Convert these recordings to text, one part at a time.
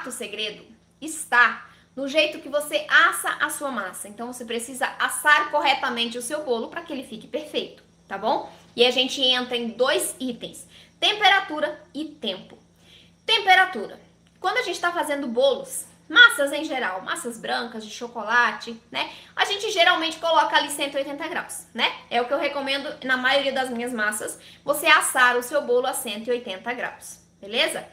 quarto segredo está no jeito que você assa a sua massa. Então, você precisa assar corretamente o seu bolo para que ele fique perfeito, tá bom? E a gente entra em dois itens: temperatura e tempo. Temperatura. Quando a gente está fazendo bolos, massas em geral, massas brancas, de chocolate, né? A gente geralmente coloca ali 180 graus, né? É o que eu recomendo na maioria das minhas massas, você assar o seu bolo a 180 graus, beleza?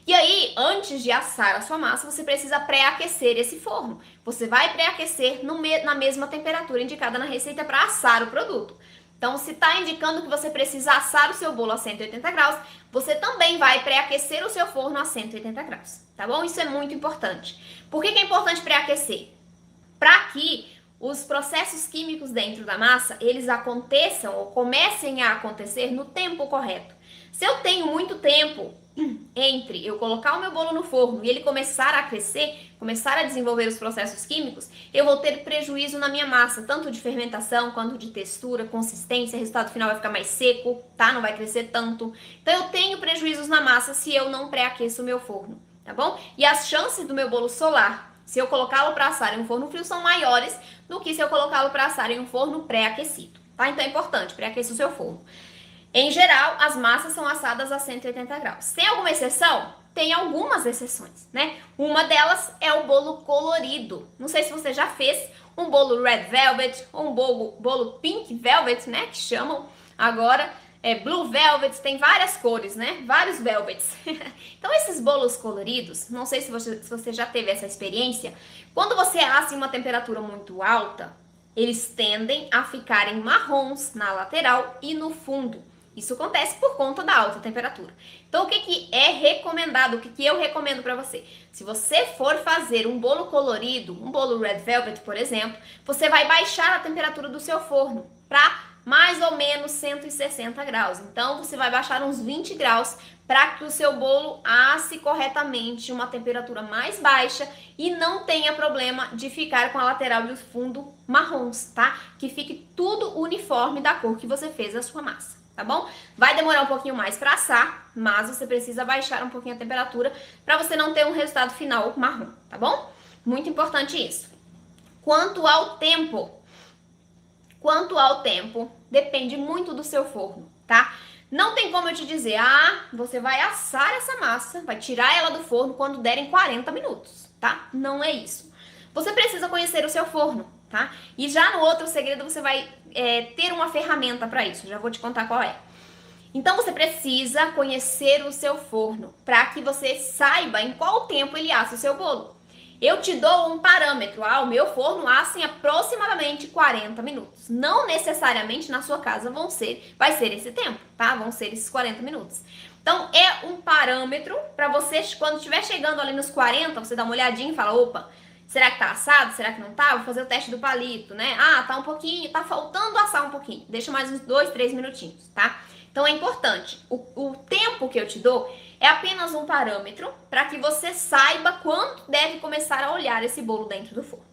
E aí, antes de assar a sua massa, você precisa pré-aquecer esse forno. Você vai pré-aquecer na mesma temperatura indicada na receita para assar o produto. Então, se está indicando que você precisa assar o seu bolo a 180 graus, você também vai pré-aquecer o seu forno a 180 graus, tá bom? Isso é muito importante. Por que é importante pré-aquecer? Para que os processos químicos dentro da massa, eles aconteçam ou comecem a acontecer no tempo correto. Se eu tenho muito tempo entre eu colocar o meu bolo no forno e ele começar a crescer, começar a desenvolver os processos químicos, eu vou ter prejuízo na minha massa, tanto de fermentação quanto de textura, consistência, o resultado final vai ficar mais seco, tá? Não vai crescer tanto. Então eu tenho prejuízos na massa se eu não pré-aqueço o meu forno, tá bom? E as chances do meu bolo solar, se eu colocá-lo para assar em um forno frio, são maiores do que se eu colocá-lo para assar em um forno pré-aquecido, tá? Então é importante, pré-aqueça o seu forno. Em geral, as massas são assadas a 180 graus. Tem alguma exceção? Tem algumas exceções, né? Uma delas é o bolo colorido. Não sei se você já fez um bolo red velvet ou um bolo pink velvet, né? Que chamam agora blue velvet, tem várias cores, né? Vários velvets. Então, esses bolos coloridos, não sei se você já teve essa experiência, quando você assa em uma temperatura muito alta, eles tendem a ficarem marrons na lateral e no fundo. Isso acontece por conta da alta temperatura. Então, o que é recomendado? O que eu recomendo para você? Se você for fazer um bolo colorido, um bolo red velvet, por exemplo, você vai baixar a temperatura do seu forno para mais ou menos 160 graus. Então, você vai baixar uns 20 graus para que o seu bolo asse corretamente uma temperatura mais baixa e não tenha problema de ficar com a lateral e o fundo marrons, tá? Que fique tudo uniforme da cor que você fez a sua massa. Tá bom? Vai demorar um pouquinho mais para assar, mas você precisa baixar um pouquinho a temperatura para você não ter um resultado final marrom, tá bom? Muito importante isso. Quanto ao tempo, depende muito do seu forno, tá? Não tem como eu te dizer, você vai assar essa massa, vai tirar ela do forno quando derem 40 minutos, tá? Não é isso. Você precisa conhecer o seu forno, tá? E já no outro segredo você vai ter uma ferramenta para isso, já vou te contar qual é. Então você precisa conhecer o seu forno para que você saiba em qual tempo ele assa o seu bolo. Eu te dou um parâmetro, o meu forno assa em aproximadamente 40 minutos. Não necessariamente na sua casa vai ser esse tempo, tá? Vão ser esses 40 minutos. Então é um parâmetro para você, quando estiver chegando ali nos 40, você dá uma olhadinha e fala, opa, será que tá assado? Será que não tá? Vou fazer o teste do palito, né? Tá um pouquinho, tá faltando assar um pouquinho. Deixa mais uns 2, 3 minutinhos, tá? Então é importante. O tempo que eu te dou é apenas um parâmetro para que você saiba quando deve começar a olhar esse bolo dentro do forno.